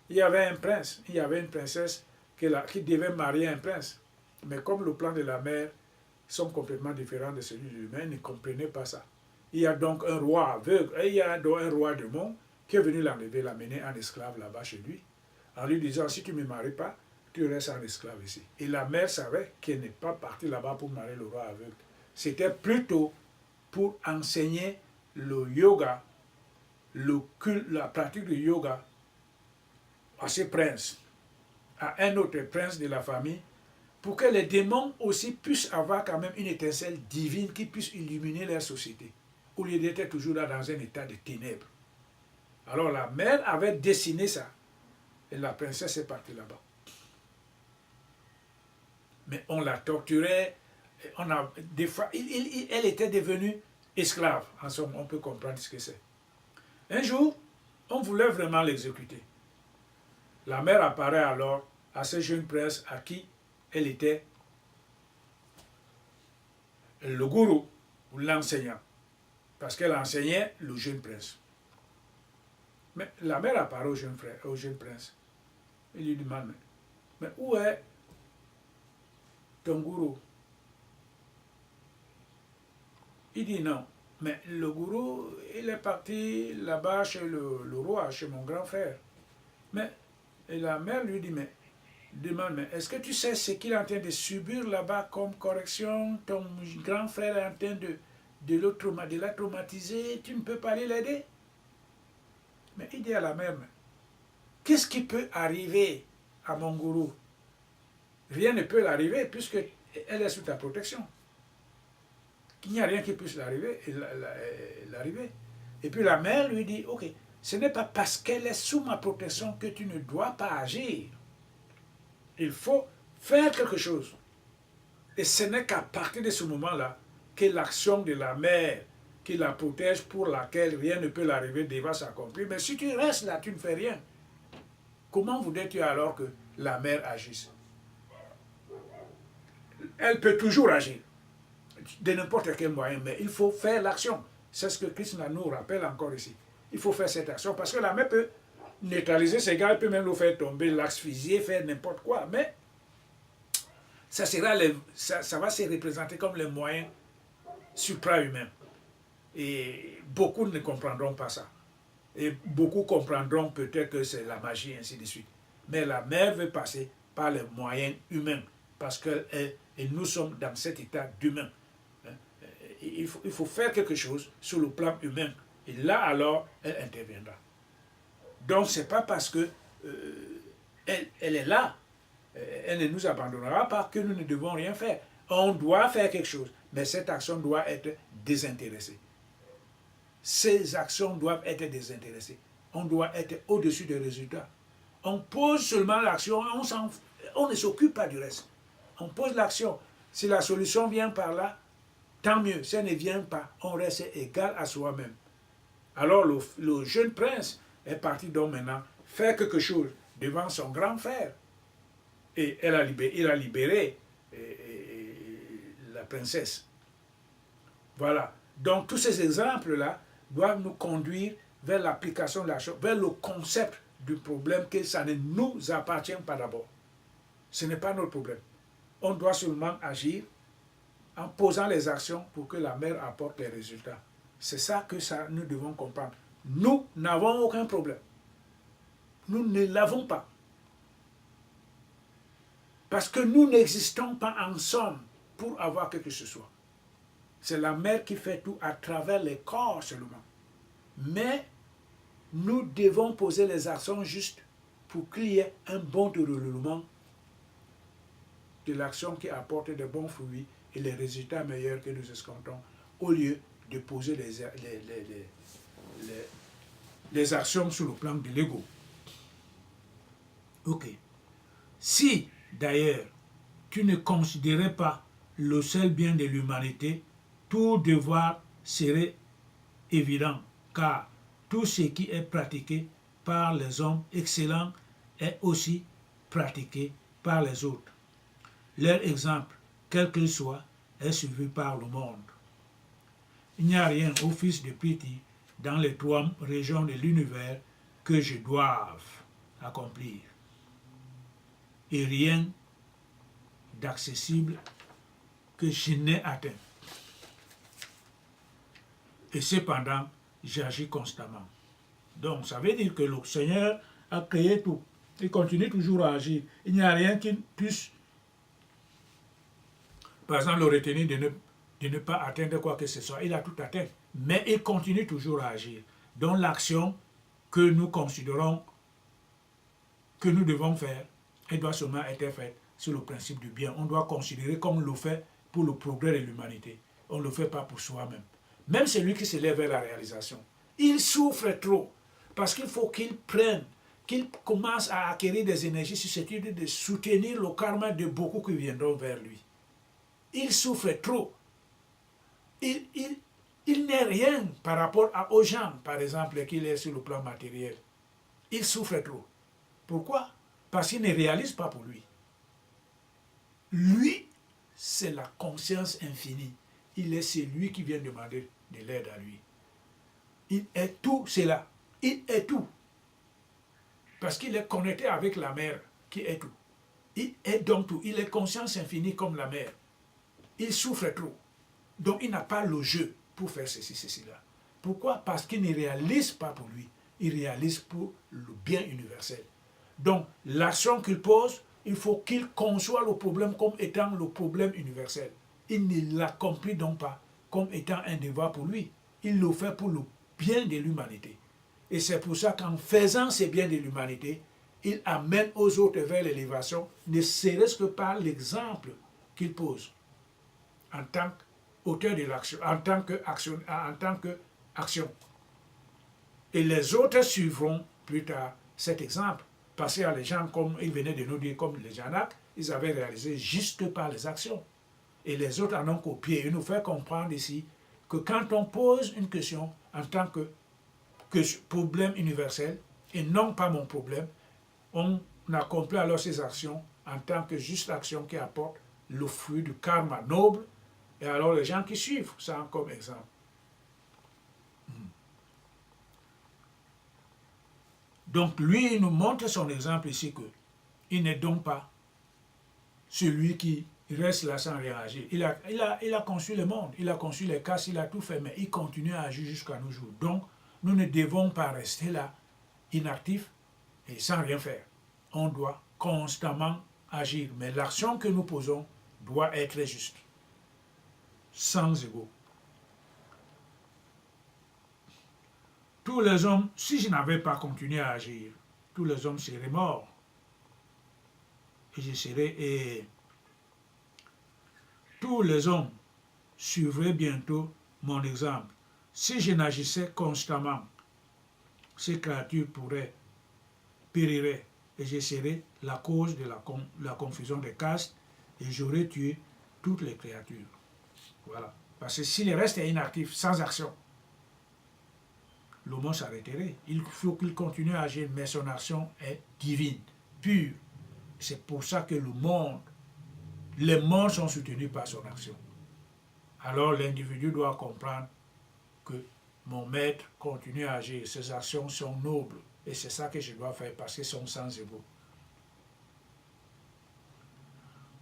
Il y avait un prince, il y avait une princesse qui devait marier un prince. Mais comme le plan de la mère sont complètement différents de celui de l'humain, ils ne comprenaient pas ça. Il y a donc un roi aveugle, et il y a donc un roi du monde qui est venu l'enlever, l'amener en esclave là-bas chez lui, en lui disant, si tu ne me maries pas, tu restes en esclave ici. Et la mère savait qu'elle n'est pas partie là-bas pour marier le roi aveugle. C'était plutôt pour enseigner le yoga, le culte, la pratique du yoga à ce prince, à un autre prince de la famille, pour que les démons aussi puissent avoir quand même une étincelle divine qui puisse illuminer leur société, au lieu d'être toujours là dans un état de ténèbres. Alors la mère avait dessiné ça, et la princesse est partie là-bas. Mais on la torturait, des fois, elle était devenue esclave. En somme, on peut comprendre ce que c'est. Un jour, on voulait vraiment l'exécuter. La mère apparaît alors à ce jeune prince à qui elle était le gourou ou l'enseignant, parce qu'elle enseignait le jeune prince. Mais la mère apparaît au jeune prince. Il lui demande, mais où est ton gourou? Il dit non, mais le gourou, il est parti là-bas chez le roi, chez mon grand frère. Mais et la mère lui dit, mais demande, mais est-ce que tu sais ce qu'il est en train de subir là-bas comme correction? Ton grand frère est en train de la traumatiser, tu ne peux pas aller l'aider? Mais il dit à la mère, qu'est-ce qui peut arriver à mon gourou? Rien ne peut l'arriver puisque elle est sous ta protection. Il n'y a rien qui puisse l'arriver. Et puis la mère lui dit, ok, ce n'est pas parce qu'elle est sous ma protection que tu ne dois pas agir. Il faut faire quelque chose. Et ce n'est qu'à partir de ce moment-là que l'action de la mère qui la protège, pour laquelle rien ne peut l'arriver, devra s'accomplir. Mais si tu restes là, tu ne fais rien. Comment voudrais-tu alors que la mère agisse? Elle peut toujours agir, de n'importe quel moyen, mais il faut faire l'action. C'est ce que Krishna nous rappelle encore ici. Il faut faire cette action, parce que la mère peut neutraliser ces gars, elle peut même le faire tomber, l'asphyxier, faire n'importe quoi, mais ça va se représenter comme les moyens supra-humains. Et beaucoup ne comprendront pas ça. Et beaucoup comprendront peut-être que c'est la magie, ainsi de suite. Mais la mère veut passer par les moyens humains, parce que nous sommes dans cet état d'humain. Il faut faire quelque chose sur le plan humain. Et là, alors, elle interviendra. Donc, ce n'est pas parce que elle est là, elle ne nous abandonnera pas que nous ne devons rien faire. On doit faire quelque chose, mais cette action doit être désintéressée. Ces actions doivent être désintéressées. On doit être au-dessus des résultats. On pose seulement l'action, on ne s'occupe pas du reste. On pose l'action. Si la solution vient par là, tant mieux. Si elle ne vient pas, on reste égal à soi-même. Alors le jeune prince est parti donc maintenant faire quelque chose devant son grand frère. Et il a libéré la princesse. Voilà. Donc tous ces exemples-là doivent nous conduire vers l'application de la chose, vers le concept du problème que ça ne nous appartient pas d'abord. Ce n'est pas notre problème. On doit seulement agir en posant les actions pour que la mère apporte les résultats. C'est ça que nous devons comprendre. Nous n'avons aucun problème. Nous ne l'avons pas. Parce que nous n'existons pas ensemble pour avoir quelque chose que ce soit. C'est la mère qui fait tout à travers les corps seulement. Mais nous devons poser les actions justes pour qu'il y ait un bon déroulement de l'action qui apporte de bons fruits et les résultats meilleurs que nous escomptons, au lieu de poser les actions sur le plan de l'ego. Ok. Si, d'ailleurs, tu ne considérais pas le seul bien de l'humanité, tout devoir serait évident, car tout ce qui est pratiqué par les hommes excellents est aussi pratiqué par les autres. Leur exemple, quel qu'il soit, est suivi par le monde. Il n'y a rien, ô fils de Prithvi, dans les 3 régions de l'univers que je doive accomplir. Et rien d'accessible que je n'ai atteint. Et cependant, j'agis constamment. Donc, ça veut dire que le Seigneur a créé tout. Il continue toujours à agir. Il n'y a rien qui puisse, par exemple, le retenir de ne pas atteindre quoi que ce soit. Il a tout atteint. Mais il continue toujours à agir. Donc, l'action que nous considérons que nous devons faire, elle doit seulement être faite sur le principe du bien. On doit considérer comme on le fait pour le progrès de l'humanité. On ne le fait pas pour soi-même. Même celui qui se lève vers la réalisation, il souffre trop parce qu'il faut qu'il prenne, qu'il commence à acquérir des énergies susceptibles de soutenir le karma de beaucoup qui viendront vers lui. Il souffre trop. Il n'est rien par rapport aux gens, par exemple, qu'il est sur le plan matériel. Il souffre trop. Pourquoi? Parce qu'il ne réalise pas pour lui. Lui, c'est la conscience infinie. Il est celui qui vient demander de l'aide à lui. Il est tout cela. Il est tout. Parce qu'il est connecté avec la mère qui est tout. Il est donc tout. Il est conscience infinie comme la mère. Il souffre trop. Donc il n'a pas le jeu pour faire ceci, ceci-là. Pourquoi? Parce qu'il ne réalise pas pour lui. Il réalise pour le bien universel. Donc l'action qu'il pose, il faut qu'il conçoive le problème comme étant le problème universel. Il ne l'accomplit donc pas comme étant un devoir pour lui. Il le fait pour le bien de l'humanité. Et c'est pour ça qu'en faisant ce bien de l'humanité, il amène aux autres vers l'élévation, ne serait-ce que par l'exemple qu'il pose en tant qu'auteur de l'action, en tant qu'action. Et les autres suivront plus tard cet exemple. Parce que les gens, comme il venait de nous dire, comme les Janak, ils avaient réalisé juste par les actions. Et les autres en ont copié. Il nous fait comprendre ici que quand on pose une question en tant que problème universel, et non pas mon problème, on accomplit alors ces actions en tant que juste action qui apporte le fruit du karma noble. Et alors les gens qui suivent ça comme exemple. Donc lui, il nous montre son exemple ici que il n'est donc pas celui qui reste là sans rien agir. Il a conçu le monde, il a conçu les castes, il a tout fait, mais il continue à agir jusqu'à nos jours. Donc, nous ne devons pas rester là, inactifs et sans rien faire. On doit constamment agir, mais l'action que nous posons doit être juste, sans ego. tous les hommes, si je n'avais pas continué à agir, tous les hommes seraient morts. Et tous les hommes suivraient bientôt mon exemple. Si je n'agissais constamment, ces créatures périraient et je serais la cause de la confusion des castes et j'aurais tué toutes les créatures. Voilà. Parce que si le reste est inactif, sans action, le monde s'arrêterait. Il faut qu'il continue à agir, mais son action est divine, pure. C'est pour ça que les mondes sont soutenus par son action. Alors l'individu doit comprendre que mon maître continue à agir, ses actions sont nobles, et c'est ça que je dois faire parce qu'elles sont sans égaux.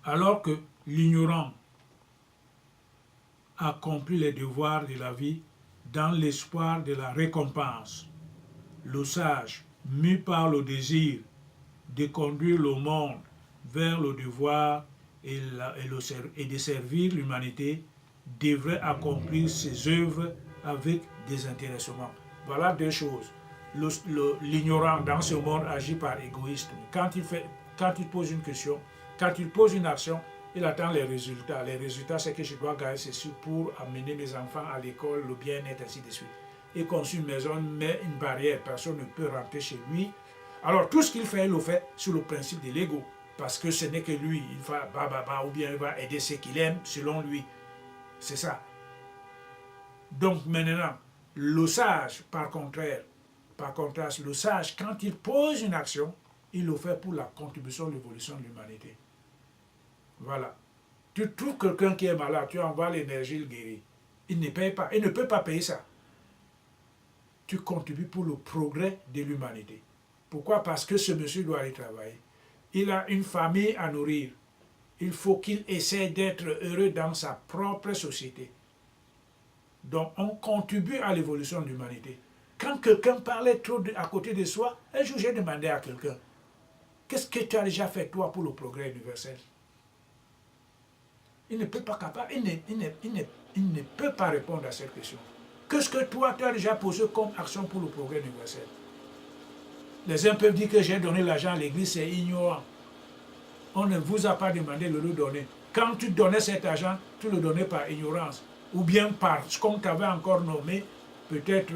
Alors que l'ignorant accomplit les devoirs de la vie dans l'espoir de la récompense, le sage, mu par le désir de conduire le monde vers le devoir et de servir l'humanité, devrait accomplir ses œuvres avec désintéressement. Voilà deux choses. L'ignorant dans ce monde agit par égoïsme. Quand il pose une question, quand il pose une action, il attend les résultats. Les résultats, c'est que je dois gagner ceci pour amener mes enfants à l'école, le bien-être, ainsi de suite. Il construit une maison, met une barrière, personne ne peut rentrer chez lui. Alors tout ce qu'il fait, il le fait sur le principe de l'ego. Parce que ce n'est que lui, il va ou bien il va aider ceux qu'il aime, selon lui. C'est ça. Donc maintenant, le sage, par contraste, le sage, quand il pose une action, il le fait pour la contribution à l'évolution de l'humanité. Voilà. Tu trouves quelqu'un qui est malade, tu envoies l'énergie, il guérit. Il ne paye pas. Il ne peut pas payer ça. Tu contribues pour le progrès de l'humanité. Pourquoi? Parce que ce monsieur doit aller travailler. Il a une famille à nourrir. Il faut qu'il essaie d'être heureux dans sa propre société. Donc, on contribue à l'évolution de l'humanité. Quand quelqu'un parlait trop à côté de soi, un jour j'ai demandé à quelqu'un, qu'est-ce que tu as déjà fait toi pour le progrès universel? Il ne peut pas capable, il ne peut pas répondre à cette question. Qu'est-ce que toi tu as déjà posé comme action pour le progrès universel? Les uns peuvent dire que j'ai donné l'argent à l'église, c'est ignorant. On ne vous a pas demandé de le donner. Quand tu donnais cet argent, tu le donnais par ignorance. Ou bien par ce qu'on t'avait encore nommé, peut-être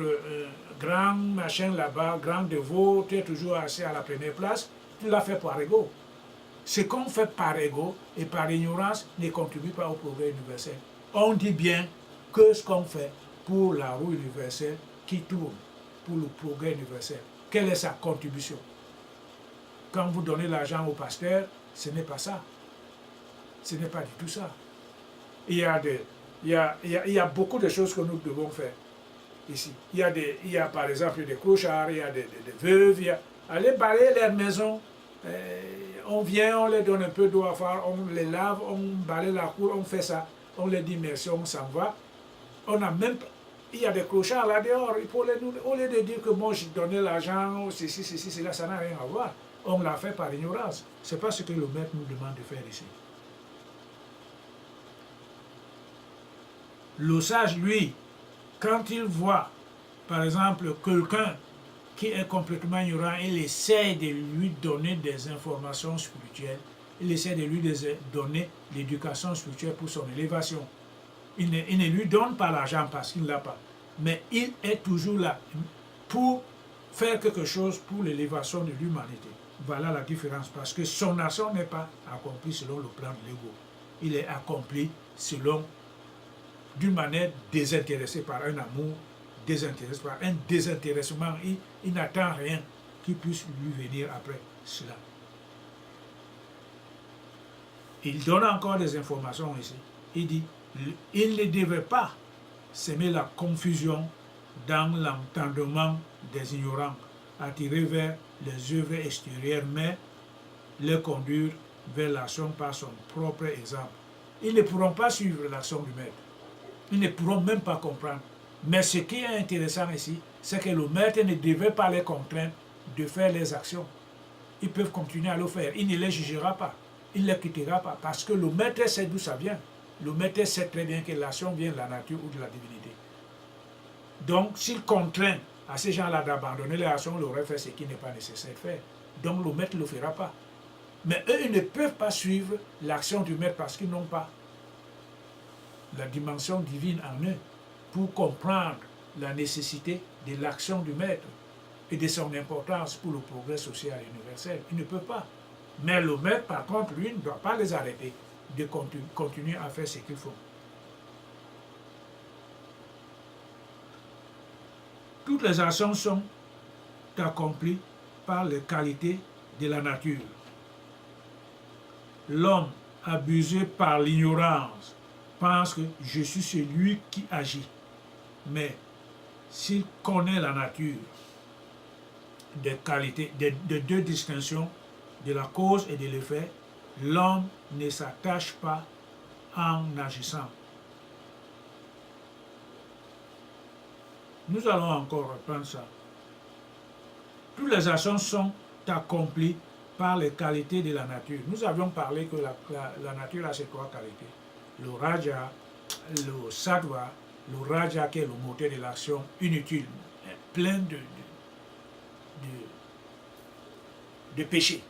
grand machin là-bas, grand dévot, tu es toujours assis à la première place, tu l'as fait par ego. Ce qu'on fait par ego et par ignorance ne contribue pas au progrès universel. On dit bien que ce qu'on fait pour la roue universelle qui tourne, pour le progrès universel. Quelle est sa contribution? Quand vous donnez l'argent au pasteur, ce n'est pas ça. Ce n'est pas du tout ça. Il y a beaucoup de choses que nous devons faire ici. Il y a par exemple des clochards, il y a des veuves, allez balayer leur maison. On vient, on les donne un peu d'eau à faire, on les lave, on balaye la cour, on fait ça. On les dit merci, on s'en va. On a même, il y a des clochards là dehors. Au lieu de dire que moi je donnais l'argent, ceci, cela, ça n'a rien à voir. On l'a fait par ignorance. Ce n'est pas ce que le maître nous demande de faire ici. Le sage, lui, quand il voit, par exemple, quelqu'un qui est complètement ignorant, il essaie de lui donner des informations spirituelles, il essaie de lui donner l'éducation spirituelle pour son élévation. Il ne lui donne pas l'argent parce qu'il ne l'a pas, mais il est toujours là pour faire quelque chose pour l'élévation de l'humanité. Voilà la différence, parce que son action n'est pas accomplie selon le plan de l'ego. Il est accompli selon, d'une manière désintéressée par un amour, désintéressé par un désintéressement. Il n'attend rien qui puisse lui venir après cela. Il donne encore des informations ici. Il dit, il ne devait pas semer la confusion dans l'entendement des ignorants, attirer vers les œuvres extérieures, mais les conduire vers l'action par son propre exemple. Ils ne pourront pas suivre l'action du maître. Ils ne pourront même pas comprendre. Mais ce qui est intéressant ici, c'est que le maître ne devait pas les contraindre de faire les actions. Ils peuvent continuer à le faire. Il ne les jugera pas. Il ne les quittera pas. Parce que le maître sait d'où ça vient. Le maître sait très bien que l'action vient de la nature ou de la divinité. Donc, s'il contraint à ces gens-là d'abandonner les actions, on leur aurait fait ce qui n'est pas nécessaire de faire. Donc le maître ne le fera pas. Mais eux, ils ne peuvent pas suivre l'action du maître parce qu'ils n'ont pas la dimension divine en eux pour comprendre la nécessité de l'action du maître et de son importance pour le progrès social et universel. Ils ne peuvent pas. Mais le maître, par contre, lui, ne doit pas les arrêter de continuer à faire ce qu'il faut. Toutes les actions sont accomplies par les qualités de la nature. L'homme, abusé par l'ignorance, pense que je suis celui qui agit. Mais s'il connaît la nature des qualités, des deux distinctions, de la cause et de l'effet, l'homme ne s'attache pas en agissant. Nous allons encore reprendre ça. Toutes les actions sont accomplies par les qualités de la nature. Nous avions parlé que la nature a ces trois qualités. Le raja, le sattva, le raja qui est le moteur de l'action inutile, plein de péchés.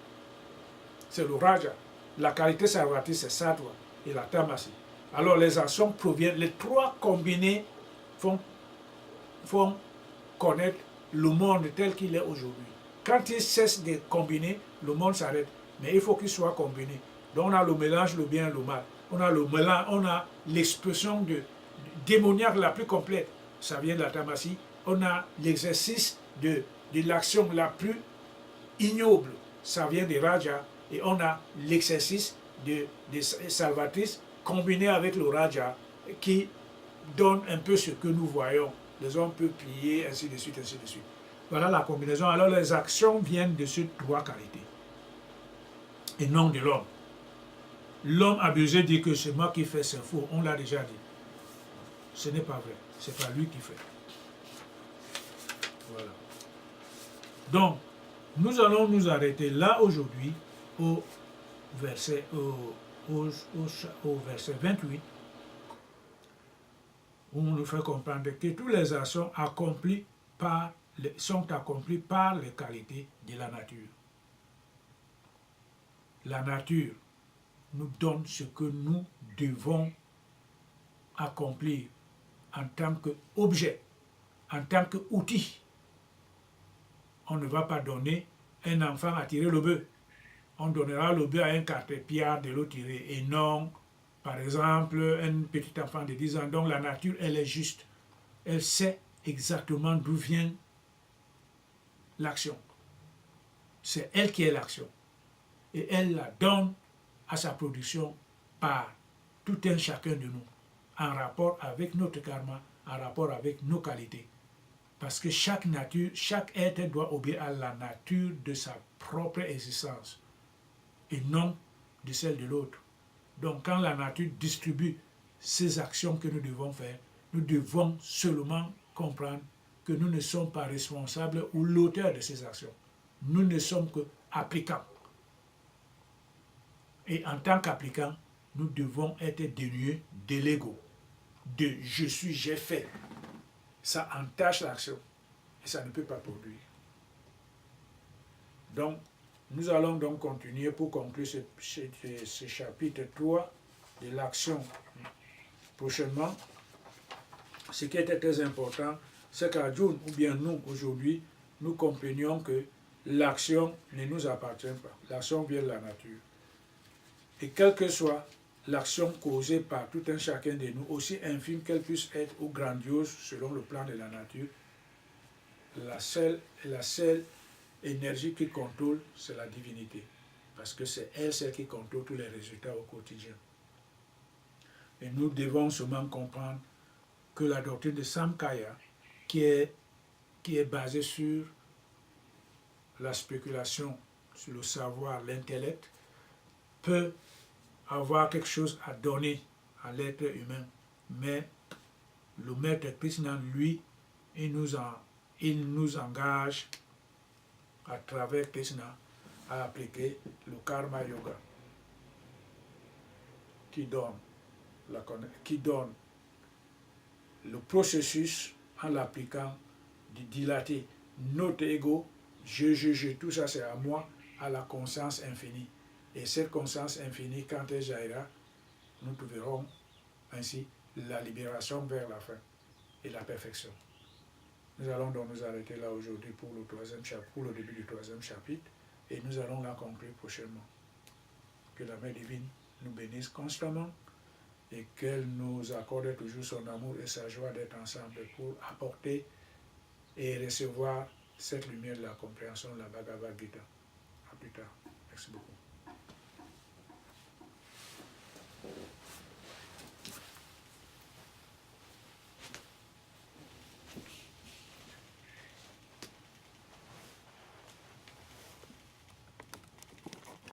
C'est le raja. La qualité sarvati, c'est sattva et la tamasi. Alors les actions proviennent, les trois combinés font connaître le monde tel qu'il est aujourd'hui. Quand ils cessent de combiner, le monde s'arrête. Mais il faut qu'il soit combiné. Donc on a le mélange, le bien et le mal. On a le mélange, on a l'expression démoniaque la plus complète. Ça vient de la tamasi. On a l'exercice de l'action la plus ignoble. Ça vient des rajas. Et on a l'exercice de salvatrice combiné avec le raja qui donne un peu ce que nous voyons. Les hommes peuvent plier, ainsi de suite, ainsi de suite. Voilà la combinaison. Alors les actions viennent de ces trois qualités et non de l'homme. L'homme abusé dit que c'est moi qui fais, c'est faux. On l'a déjà dit. Ce n'est pas vrai. C'est pas lui qui fait. Voilà. Donc, nous allons nous arrêter là aujourd'hui au verset 28, où on nous fait comprendre que toutes les actions sont accomplies par les qualités de la nature. La nature nous donne ce que nous devons accomplir en tant qu'objet, en tant qu'outil. On ne va pas donner un enfant à tirer le bœuf. On donnera le bœuf à un cartépierre de le tirer et non, par exemple, un petit enfant de 10 ans. Donc la nature, elle est juste. Elle sait exactement d'où vient l'action. C'est elle qui est l'action. Et elle la donne à sa production par tout un chacun de nous, en rapport avec notre karma, en rapport avec nos qualités. Parce que chaque être doit obéir à la nature de sa propre existence et non de celle de l'autre. Donc quand la nature distribue ces actions que nous devons faire, nous devons seulement comprendre que nous ne sommes pas responsables ou l'auteur de ces actions. Nous ne sommes que applicants. Et en tant qu'applicants, nous devons être dénués de l'ego, de je suis, j'ai fait. Ça entache l'action et ça ne peut pas produire. Donc, nous allons donc continuer pour conclure ce chapitre 3 de l'action prochainement. Ce qui était très important, c'est qu'à June, ou bien nous, aujourd'hui, nous comprenions que l'action ne nous appartient pas. L'action vient de la nature. Et quelle que soit l'action causée par tout un chacun de nous, aussi infime qu'elle puisse être ou grandiose selon le plan de la nature, la seule énergie qui contrôle, c'est la divinité. Parce que c'est elle celle qui contrôle tous les résultats au quotidien. Et nous devons seulement comprendre que la doctrine de Samkhya, qui est basée sur la spéculation, sur le savoir, l'intellect, peut avoir quelque chose à donner à l'être humain. Mais le maître Krishna, lui, il nous engage à travers Krishna à appliquer le karma yoga qui donne le processus en l'appliquant dilater notre ego, je, tout ça c'est à moi, à la conscience infinie. Et cette conscience infinie, quand elle jaillira, nous trouverons ainsi la libération vers la fin et la perfection. Nous allons donc nous arrêter là aujourd'hui pour le début du troisième chapitre, et nous allons la conclure prochainement. Que la Mère divine nous bénisse constamment et qu'elle nous accorde toujours son amour et sa joie d'être ensemble pour apporter et recevoir cette lumière de la compréhension de la Bhagavad Gita. À plus tard. Merci beaucoup.